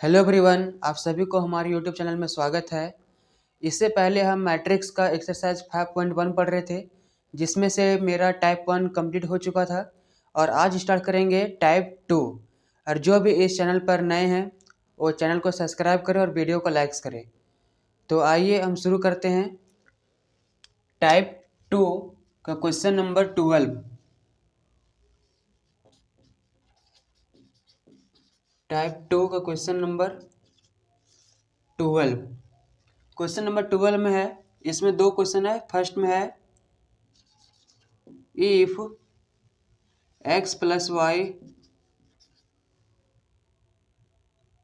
Hello everyone, आप सभी को हमारे यूट्यूब चैनल में स्वागत है। इससे पहले हम मैट्रिक्स का एक्सरसाइज 5.1 पढ़ रहे थे, जिसमें से मेरा टाइप 1 कंप्लीट हो चुका था और आज स्टार्ट करेंगे टाइप 2। और जो भी इस चैनल पर नए हैं वो चैनल को सब्सक्राइब करें और वीडियो को लाइक्स करें। तो आइए हम शुरू करते हैं। टाइप 2 का क्वेश्चन नंबर 12। टाइप 2 का क्वेश्चन नंबर 12। क्वेश्चन नंबर 12 में है, इसमें दो क्वेश्चन है। फर्स्ट में है if x plus Y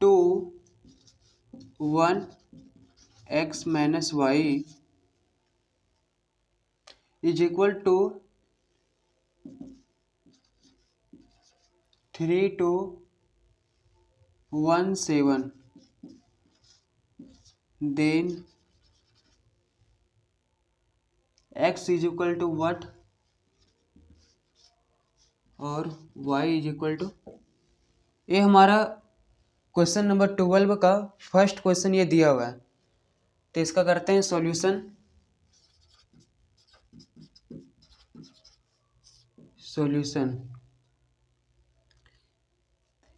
two 1 x minus Y is equal to 3 to 1 7, then x is equal to what और y इज इक्वल टू। ये हमारा क्वेश्चन नंबर 12 का फर्स्ट क्वेश्चन ये दिया हुआ है, तो इसका करते हैं सॉल्यूशन।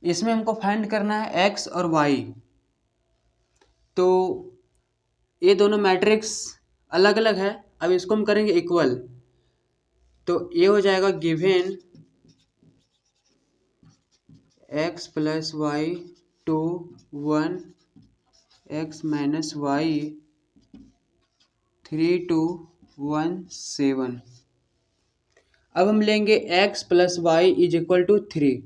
इसमें हमको फाइंड करना है x और y। तो ये दोनों मैट्रिक्स अलग अलग है, अब इसको हम करेंगे इक्वल। तो ये हो जाएगा given x plus Y two 1 x minus Y 3 to 1 7। अब हम लेंगे x plus Y is equal to 3,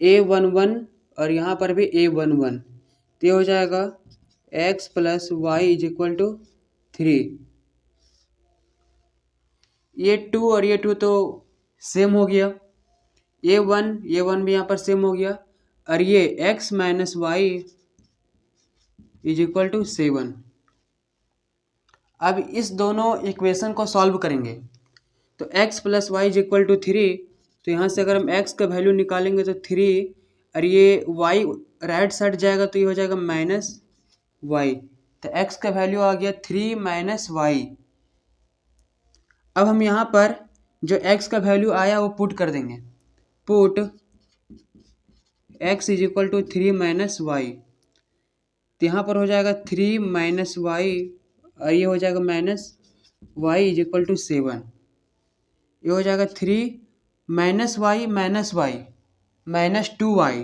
a11 और यहाँ पर भी a11। तो ये हो जाएगा x plus Y is equal to 3। ये 2 और ये 2 तो सेम हो गया, ये वन भी यहाँ पर सेम हो गया। और ये x minus Y is equal to 7। अब इस दोनों इक्वेशन को सॉल्व करेंगे। तो x plus Y is equal to 3, तो यहाँ से अगर हम x का वैल्यू निकालेंगे तो 3 और ये y राइट साइड जाएगा तो ये हो जाएगा माइनस वाई। तो x का वैल्यू आ गया 3 माइनस वाई। अब हम यहाँ पर जो x का वैल्यू आया वो पुट कर देंगे। Put x is equal to 3 minus Y, तो यहाँ पर हो जाएगा 3 माइनस वाई और ये हो जाएगा minus Y is equal to 7। ये हो जाएगा 3 minus Y minus 2y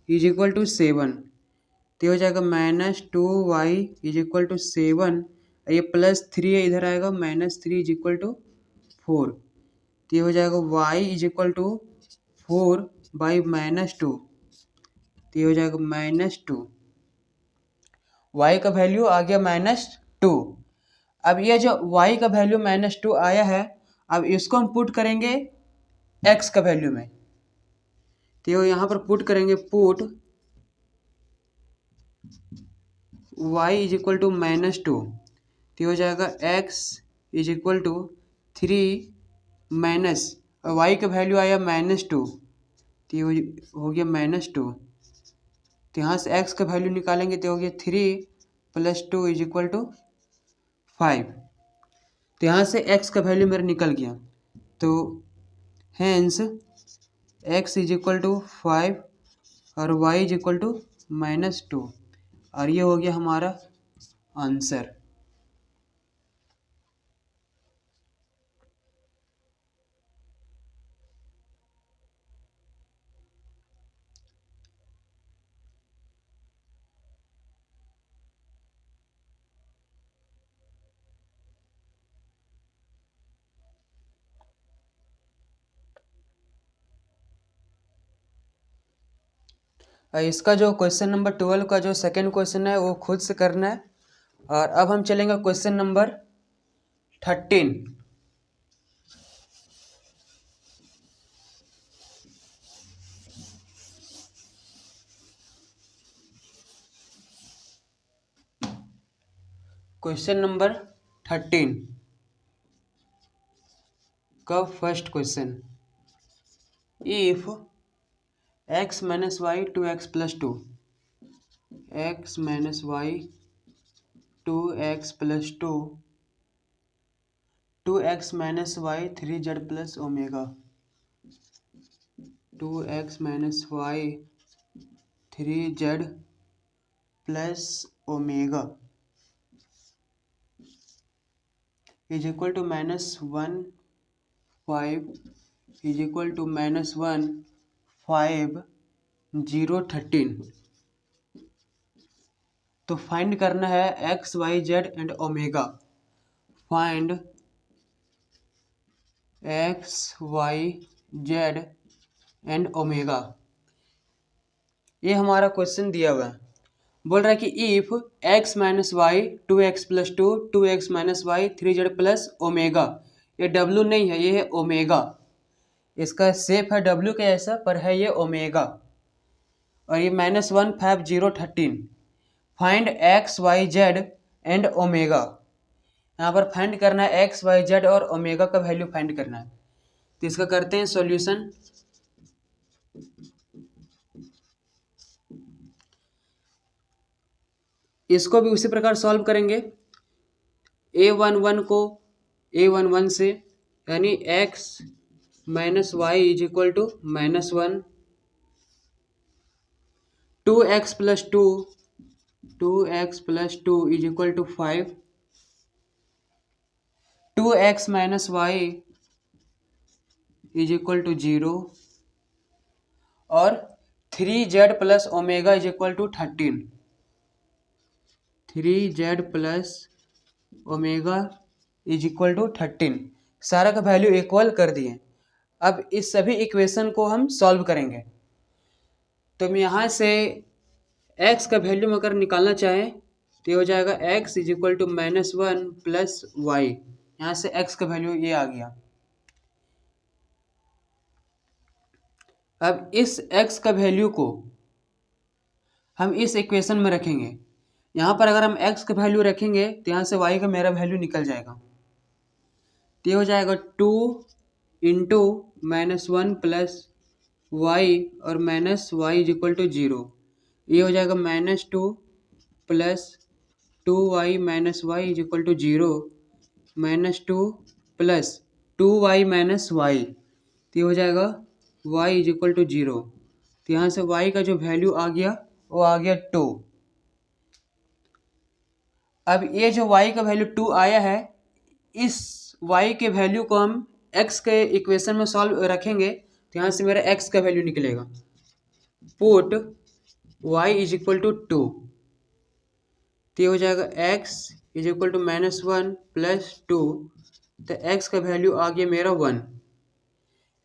is equal to 7। तो ये हो जाएगा minus 2y is equal to 7। ये प्लस 3 है, इधर आएगा माइनस 3 इज इक्वल टू 4। तो ये हो जाएगा y is equal to 4 by minus 2। तो ये हो जाएगा माइनस 2। y का वैल्यू आ गया -2। अब ये जो y का वैल्यू -2 आया है, अब इसको हम पुट करेंगे x का वैल्यू में। तो यहाँ पर पुट करेंगे, put y is equal to -2। तो हो जाएगा x is equal to 3 minus y का वैल्यू आया -2, तो हो गया -2। तो यहाँ से x का वैल्यू निकालेंगे तो हो गया 3 प्लस 2 इज इक्वल टू 5। तो यहाँ से x का वैल्यू मेरा निकल गया। तो hence x is equal to 5 और y इज इक्वल टू -2, और ये हो गया हमारा आंसर। इसका जो क्वेश्चन नंबर 12 का जो सेकंड क्वेश्चन है वो खुद से करना है। और अब हम चलेंगे क्वेश्चन नंबर 13। क्वेश्चन नंबर 13 का first question, if X minus Y 2x+2, X minus Y 2x+2, 2x minus Y 3z+ओमेगा, 2x माइनस वाई 3z+ओमेगा is equal to -1 5 is equal to -1 5 0 13। तो फाइंड करना है X Y Z and omega. Find X Y Z and omega, ये हमारा question दिया हुआ है। बोल रहा है कि if X minus Y 2x+2, 2x minus Y 3z+ओमेगा, ये डब्लू नहीं है, ये है ओमेगा। इसका शेप है डब्लू के ऐसा, पर है ये ओमेगा। और ये -1 5 0 13। Find X Y Z and omega. यहाँ पर फाइंड करना है एक्स वाई जेड और ओमेगा का वैल्यू फाइंड करना है। तो इसका करते हैं सॉल्यूशन। इसको भी उसी प्रकार सॉल्व करेंगे। a11 को a11 से, यानी x minus Y is equal to -1, 2x+2, 2x+2 is equal to 5, 2x minus Y is equal to 0 और 3z+ओमेगा इज इक्वल टू 13, 3z+ओमेगा इज इक्वल टू 13। सारा का वैल्यू इक्वल कर दिए। अब इस सभी इक्वेशन को हम सॉल्व करेंगे। तो मैं यहाँ से x का वैल्यू अगर निकालना चाहें तो ये हो जाएगा x is equal to -1 plus Y. यहाँ से x का वैल्यू ये आ गया। अब इस x का वैल्यू को हम इस इक्वेशन में रखेंगे। यहाँ पर अगर हम x का वैल्यू रखेंगे तो यहाँ से y का मेरा वैल्यू निकल जाएगा। तो ये हो जाएगा 2 इंटू -1 प्लस वाई और minus Y is equal to 0। ये हो जाएगा -2 plus 2y minus Y is equal to 0, -2 plus 2y minus Y. तो ये हो जाएगा y इज इक्वल टू 0। तो यहाँ से y का जो वैल्यू आ गया वो आ गया 2। अब ये जो y का वैल्यू 2 आया है, इस y के वैल्यू को हम x के इक्वेशन में सॉल्व रखेंगे तो यहाँ से मेरा x का वैल्यू निकलेगा। Put y is equal to 2, तो ये हो जाएगा x is equal to -1 plus 2। तो x का वैल्यू आ गया मेरा 1।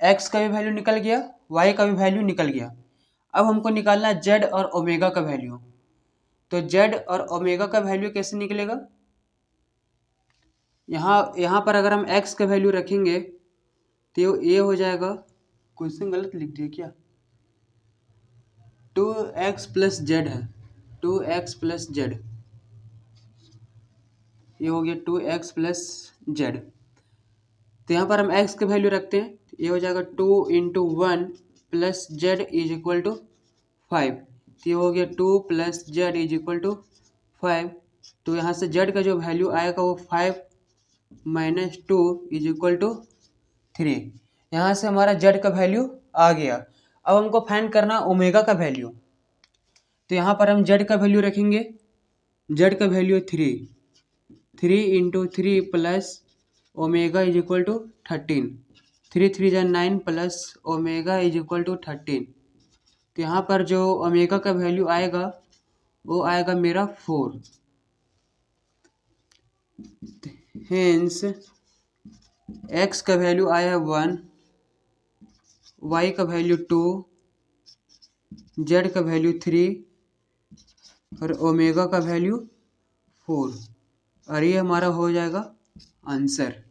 x का भी वैल्यू निकल गया, y का भी वैल्यू निकल गया। अब हमको निकालना है z और ओमेगा का वैल्यू। तो z और ओमेगा का वैल्यू कैसे निकलेगा? यहाँ पर अगर हम x का वैल्यू रखेंगे तो ये हो जाएगा, क्वेश्चन गलत लिख दिया क्या? 2x प्लस जेड है, 2x प्लस जेड, ये हो गया 2x प्लस जेड। तो यहाँ पर हम x का वैल्यू रखते हैं, ये हो जाएगा 2 into 1 plus Z is equal to 5। तो ये हो गया 2 plus Z is equal to 5। तो यहाँ से जेड का जो वैल्यू आएगा वो 5 माइनस 2 इज इक्वल टू 3। यहाँ से हमारा जेड का वैल्यू आ गया। अब हमको फाइंड करना ओमेगा का वैल्यू। तो यहाँ पर हम जेड का वैल्यू रखेंगे, जेड का value 3 into 3 plus omega is equal to 13, 3 3 जा 9 plus omega is equal to 13। तो यहाँ पर जो ओमेगा का वैल्यू आएगा वो आएगा मेरा 4। हेंस x का वैल्यू आया 1, y का वैल्यू 2, z का वैल्यू 3 और ओमेगा का वैल्यू 4। और ये हमारा हो जाएगा आंसर।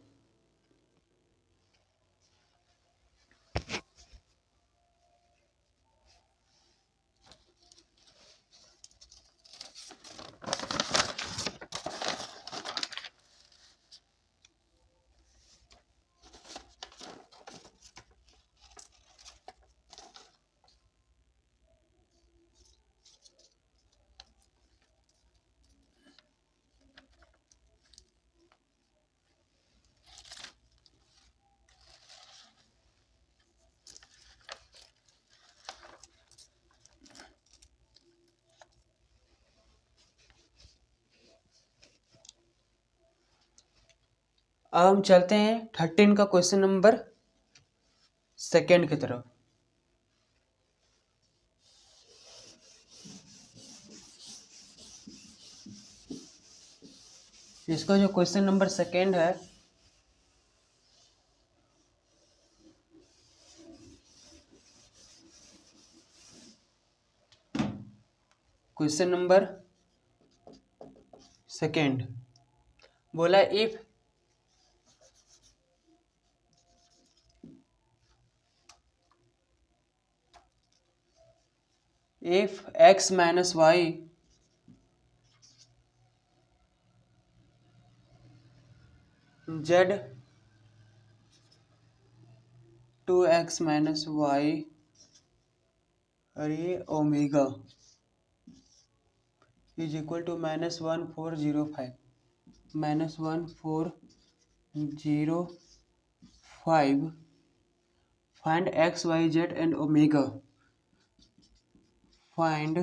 अब हम चलते हैं 13 का क्वेश्चन नंबर सेकेंड की तरफ। इसका जो क्वेश्चन नंबर सेकेंड है, क्वेश्चन नंबर सेकेंड बोला if x minus y z 2x minus y अरे omega is equal to -1405 -1405 find x y z and omega. Find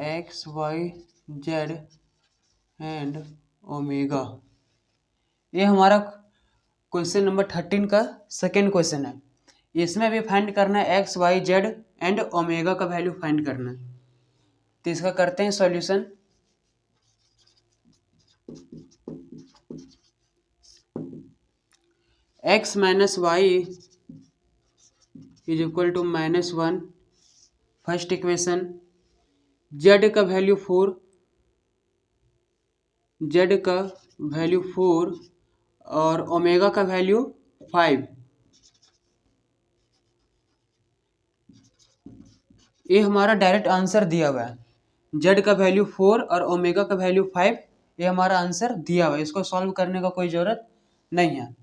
x y z and omega. ये हमारा question number 13 का second question है। इसमें भी find करना है x y z and omega का वैल्यू फाइंड करना है। तो इसका करते हैं solution. x minus Y is equal to -1 first equation, z का वैल्यू 4, z का वैल्यू 4 और ओमेगा का वैल्यू 5। ये हमारा डायरेक्ट आंसर दिया हुआ है। z का वैल्यू 4 और ओमेगा का वैल्यू 5, ये हमारा आंसर दिया हुआ है। इसको सॉल्व करने का कोई ज़रूरत नहीं है।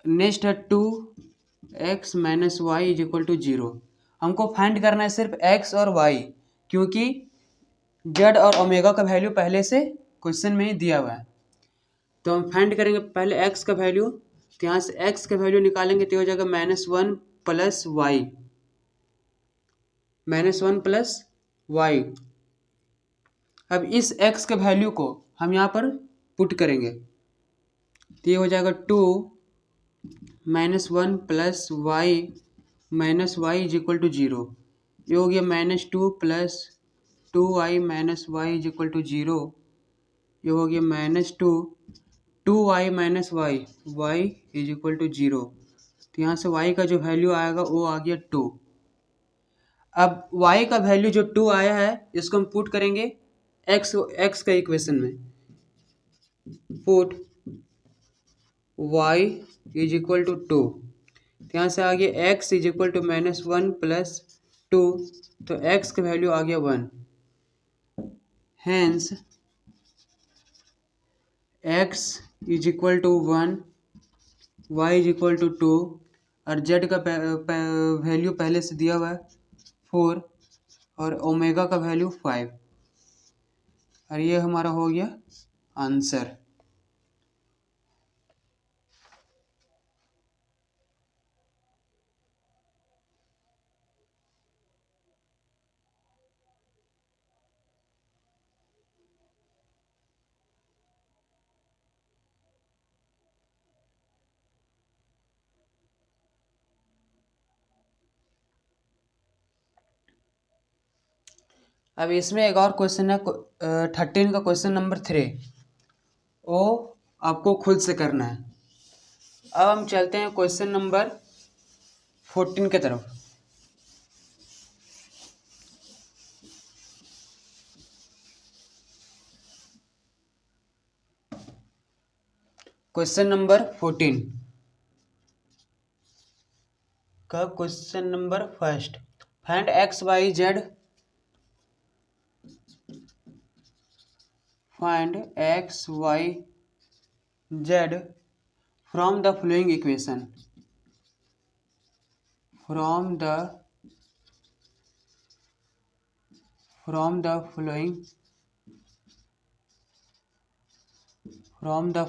नेक्स्ट है 2x minus Y is equal to 0। हमको फाइंड करना है सिर्फ x और y, क्योंकि z और ओमेगा का वैल्यू पहले से क्वेश्चन में ही दिया हुआ है। तो हम फाइंड करेंगे पहले x का वैल्यू। तो यहाँ से x का वैल्यू निकालेंगे तो हो जाएगा -1 प्लस वाई, -1 प्लस वाई। अब इस x के वैल्यू को हम यहाँ पर पुट करेंगे तो ये हो जाएगा 2 -1 plus Y is equal to 0। ये हो गया -2 plus 2y minus Y is equal to 0। ये हो गया -2y minus Y is equal to 0। तो यहाँ से y का जो वैल्यू आएगा वो आ गया 2। अब y का वैल्यू जो 2 आया है इसको हम पुट करेंगे x का इक्वेशन में। Put y is equal to 2। यहाँ से आ गया x is equal to -1 plus 2, तो x का वैल्यू आ गया 1। Hence x is equal to 1, y is equal to 2 और z का वैल्यू पहले से दिया हुआ है 4 और ओमेगा का वैल्यू 5। और ये हमारा हो गया आंसर। अब इसमें एक और क्वेश्चन है 13 का क्वेश्चन नंबर 3, वो आपको खुद से करना है। अब हम चलते हैं क्वेश्चन नंबर 14 की तरफ। क्वेश्चन नंबर 14 का question number first, find x y z। Find x y z from the following equation. From the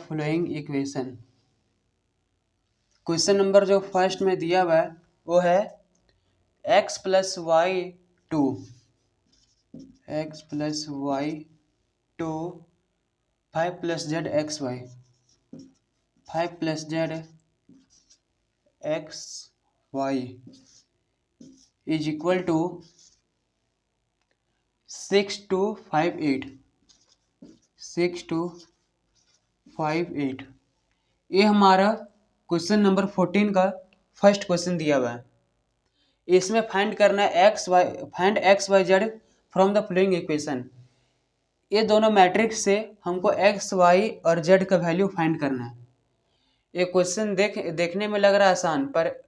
following equation. Question number जो फर्स्ट में दिया हुआ है वो है x plus Y 2, x plus Y 2, 5 plus Z X Y. 5 plus Z X Y is equal to 6258 6258। ये हमारा question number 14 का फर्स्ट क्वेश्चन दिया हुआ है। इसमें फाइंड करना है find X Y Z from the following equation. ये दोनों मैट्रिक्स से हमको एक्स वाई और जेड का वैल्यू फाइंड करना है। ये क्वेश्चन देखने में लग रहा है आसान, पर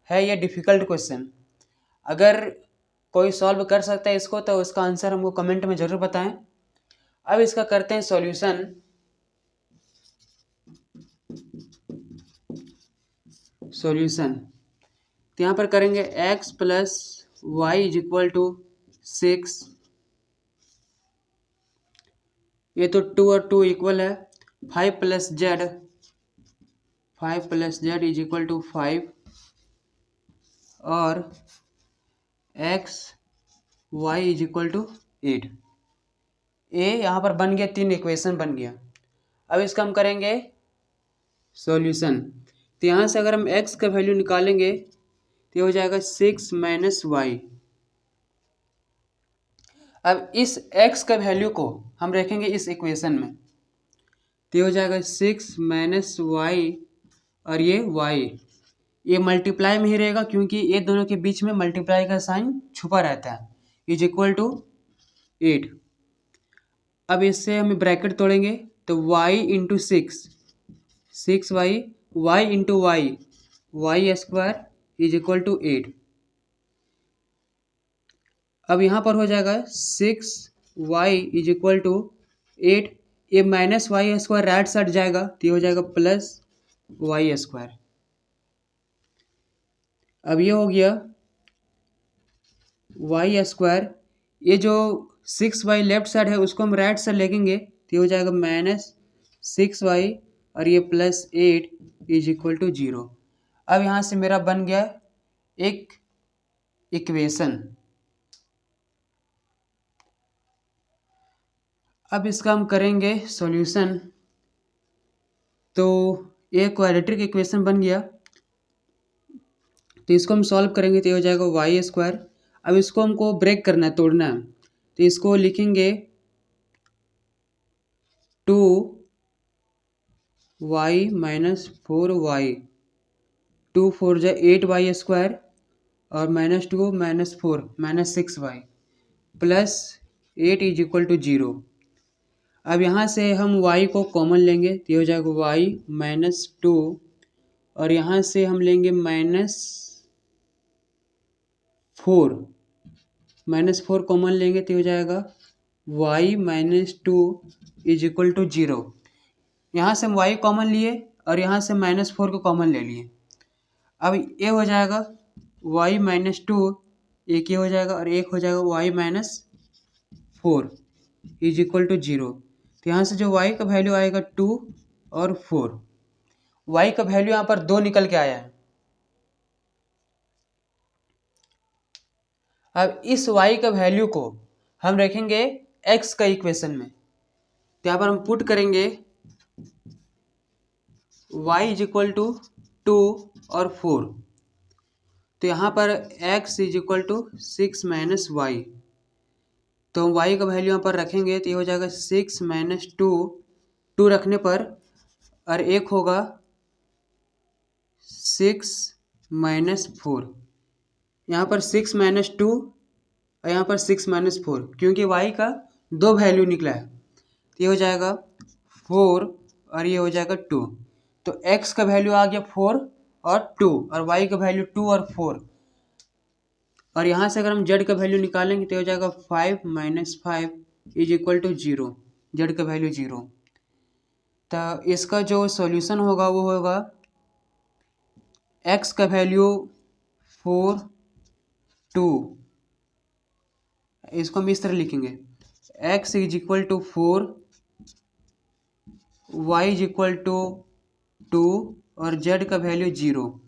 है ये डिफ़िकल्ट क्वेश्चन। अगर कोई सॉल्व कर सकता है इसको तो उसका आंसर हमको कमेंट में ज़रूर बताएं। अब इसका करते हैं सॉल्यूशन। तो यहाँ पर करेंगे x plus Y is equal to 6। ये तो 2 और 2 इक्वल है। 5 plus Z is equal to 5 और x y is equal to 8। ये यहाँ पर बन गया, 3 इक्वेशन बन गया। अब इसका हम करेंगे सॉल्यूशन। तो यहाँ से अगर हम x का वैल्यू निकालेंगे तो ये हो जाएगा 6 माइनस वाई। अब इस x का वैल्यू को हम रखेंगे इस इक्वेशन में, तो ये हो जाएगा 6 माइनस वाई और ये y, ये मल्टीप्लाई में ही रहेगा क्योंकि ये दोनों के बीच में मल्टीप्लाई का साइन छुपा रहता है, इज इक्वल टू 8। अब इससे हम ब्रैकेट तोड़ेंगे तो y into 6 Y, Y into Y square is equal to 8। अब यहाँ पर हो जाएगा 6y इज इक्वल टू 8। ये minus Y square right side जाएगा तो ये हो जाएगा प्लस वाई स्क्वायर। अब ये हो गया वाई स्क्वायर। ये जो 6y लेफ्ट साइड है उसको हम राइट साइड लेंगे तो ये हो जाएगा माइनस 6y और ये प्लस 8 इज इक्वल टू 0। अब यहाँ से मेरा बन गया एक इक्वेशन। अब इसका हम करेंगे सॉल्यूशन। तो ये क्वाड्रेटिक इक्वेशन बन गया, तो इसको हम सॉल्व करेंगे तो ये हो जाएगा वाई स्क्वायर। अब इसको हमको ब्रेक करना है, तोड़ना है, तो इसको लिखेंगे 2y माइनस 4y, 2 4 जा 8y स्क्वायर और minus 2 minus 4 minus 6y plus 8 is equal to 0। अब यहाँ से हम y को कॉमन लेंगे तो ये हो जाएगा y माइनस 2 और यहाँ से हम लेंगे -4 कॉमन लेंगे तो हो जाएगा y minus 2 is equal to 0। यहाँ से हम y कॉमन लिए और यहाँ से -4 को कॉमन ले लिए। अब ये हो जाएगा y माइनस 2, एक ये हो जाएगा और एक हो जाएगा y minus 4 is equal to 0। तो यहाँ से जो y का वैल्यू आएगा 2 और 4। y का वैल्यू यहाँ पर 2 निकल के आया है। अब इस y का वैल्यू को हम रखेंगे x का इक्वेशन में, तो यहाँ पर हम पुट करेंगे y इज इक्वल टू 2 और 4। तो यहाँ पर x is equal to 6 minus Y, तो हम y का वैल्यू यहाँ पर रखेंगे तो ये हो जाएगा 6 माइनस 2 रखने पर, और एक होगा 6 माइनस 4। यहाँ पर 6 माइनस 2 और यहाँ पर 6 माइनस 4, क्योंकि y का 2 वैल्यू निकला है तो ये हो जाएगा 4 और ये हो जाएगा 2। तो x का वैल्यू आ गया 4 और 2 और y का वैल्यू 2 और 4। और यहाँ से अगर हम z का वैल्यू निकालेंगे तो हो जाएगा 5 minus 5 is equal to 0, z का वैल्यू 0। तो इसका जो सॉल्यूशन होगा वो होगा x का वैल्यू 4 2, इसको हम इस तरह लिखेंगे x is equal to 4, y is equal to 2 और z का वैल्यू 0।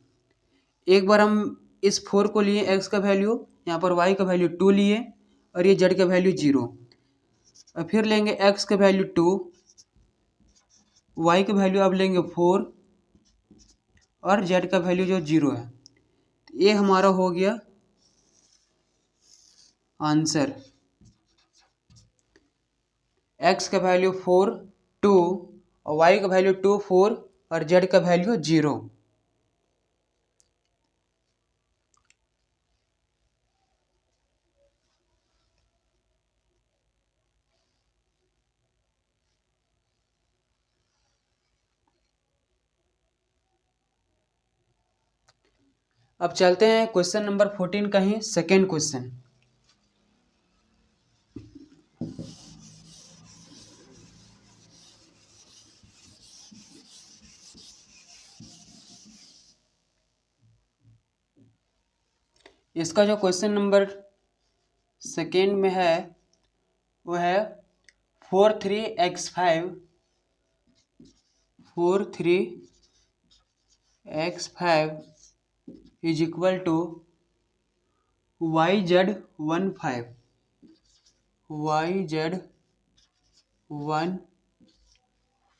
एक बार हम इस 4 को लिए x का वैल्यू, यहाँ पर y का वैल्यू 2 लिए और ये z का वैल्यू 0। और फिर लेंगे x का वैल्यू 2, y का वैल्यू अब लेंगे 4 और जेड का वैल्यू जो 0 है। ये हमारा हो गया आंसर। एक्स का वैल्यू 4 2 और वाई का वैल्यू 2 4 और जेड का वैल्यू 0। अब चलते हैं क्वेश्चन नंबर 14 का ही सेकेंड क्वेश्चन। इसका जो क्वेश्चन नंबर सेकेंड में है वो है 4 3 x5 is equal to YZ 15 YZ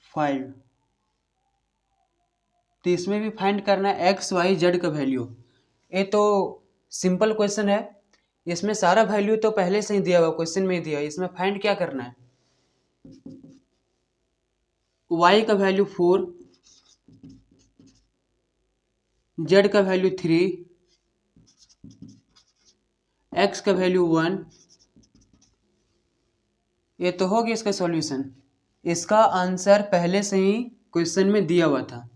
15। तो इसमें भी फाइंड करना है एक्स वाई जेड का वैल्यू। ये तो सिंपल क्वेश्चन है, इसमें सारा वैल्यू तो पहले से ही दिया हुआ, क्वेश्चन में ही दिया है। इसमें फाइंड क्या करना है, y का वैल्यू 4, z का वैल्यू 3, x का वैल्यू 1। ये तो हो गया इसका सॉल्यूशन। इसका आंसर पहले से ही क्वेश्चन में दिया हुआ था।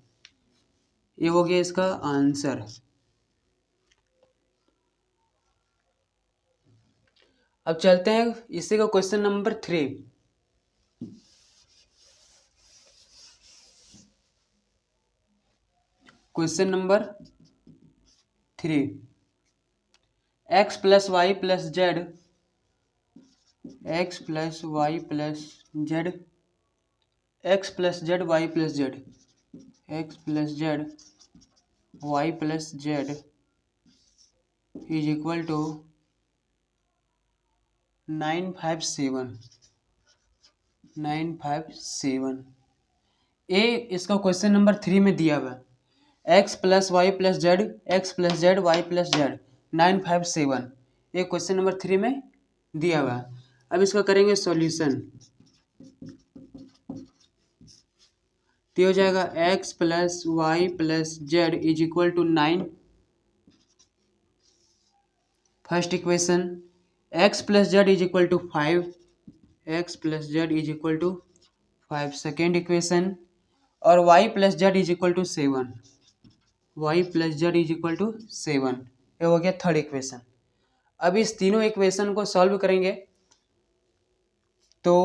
ये हो गया इसका आंसर। अब चलते हैं इसी का question number 3। Question number 3, x plus y plus z x plus y plus z x plus z y plus z x plus z y plus Z is equal to 957। ए इसका क्वेश्चन नंबर 3 में दिया हुआ है, x plus y plus Z x plus z y plus z 957। ये question number 3 में दिया हुआ है। अब इसका करेंगे सॉल्यूशन। तो हो जाएगा x plus y plus Z is equal to 9। First equation, x plus Z is equal to 5, x plus Z is equal to 5 second equation, और y plus Z is equal to 7, y plus Z is equal to 7। ये हो गया third equation. अब इस तीनों equation को solve करेंगे तो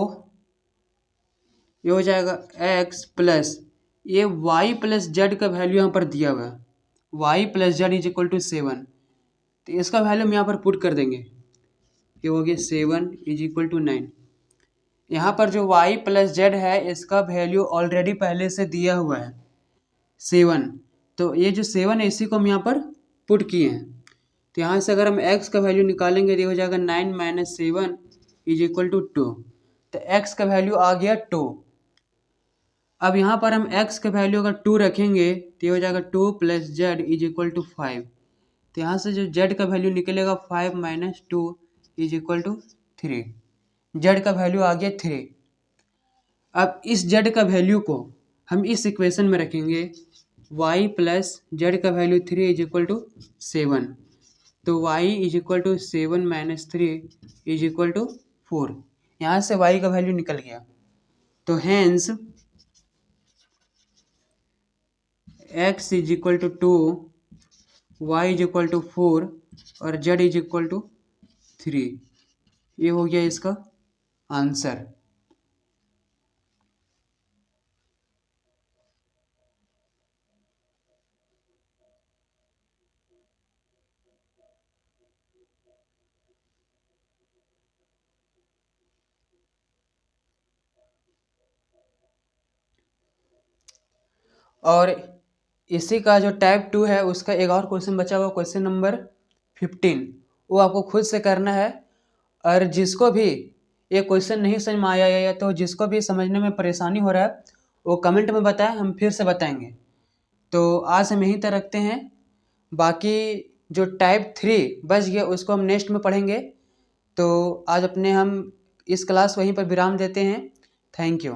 ये हो जाएगा x प्लस ये y प्लस जेड का वैल्यू यहाँ पर दिया हुआ है, y plus Z is equal to 7। तो इसका वैल्यू हम यहाँ पर पुट कर देंगे। ये हो गया 7 इज इक्वल टू 9। यहाँ पर जो y प्लस जेड है इसका वैल्यू ऑलरेडी पहले से दिया हुआ है 7। तो ये जो 7 है इसी को हम यहाँ पर पुट किए हैं। तो यहाँ से अगर हम x का वैल्यू निकालेंगे तो ये हो जाएगा 9 माइनस 7 इज इक्वल टू 2। तो x का वैल्यू आ गया 2। अब यहाँ पर हम x का वैल्यू अगर 2 रखेंगे तो ये हो जाएगा 2 plus Z is equal to 5। तो यहाँ से जो z का वैल्यू निकलेगा 5 minus 2 is equal to 3। z का वैल्यू आ गया 3। अब इस z का वैल्यू को हम इस इक्वेशन में रखेंगे, y प्लस जेड का वैल्यू 3 इज इक्वल टू 7। तो y is equal to 7 minus 3 is equal to 4। यहाँ से y का वैल्यू निकल गया। तो hence x is equal to 2, y is equal to 4 और z इज इक्वल टू 3। ये हो गया इसका आंसर। और इसी का जो टाइप 2 है उसका एक और क्वेश्चन बचा हुआ, क्वेश्चन नंबर 15, वो आपको खुद से करना है। और जिसको भी ये क्वेश्चन नहीं समझ में आया या तो जिसको भी समझने में परेशानी हो रहा है वो कमेंट में बताएं, हम फिर से बताएंगे। तो आज हम यहीं तक रखते हैं। बाकी जो टाइप 3 बच गया उसको हम नेक्स्ट में पढ़ेंगे। तो आज अपने हम इस क्लास वहीं पर विराम देते हैं। Thank you.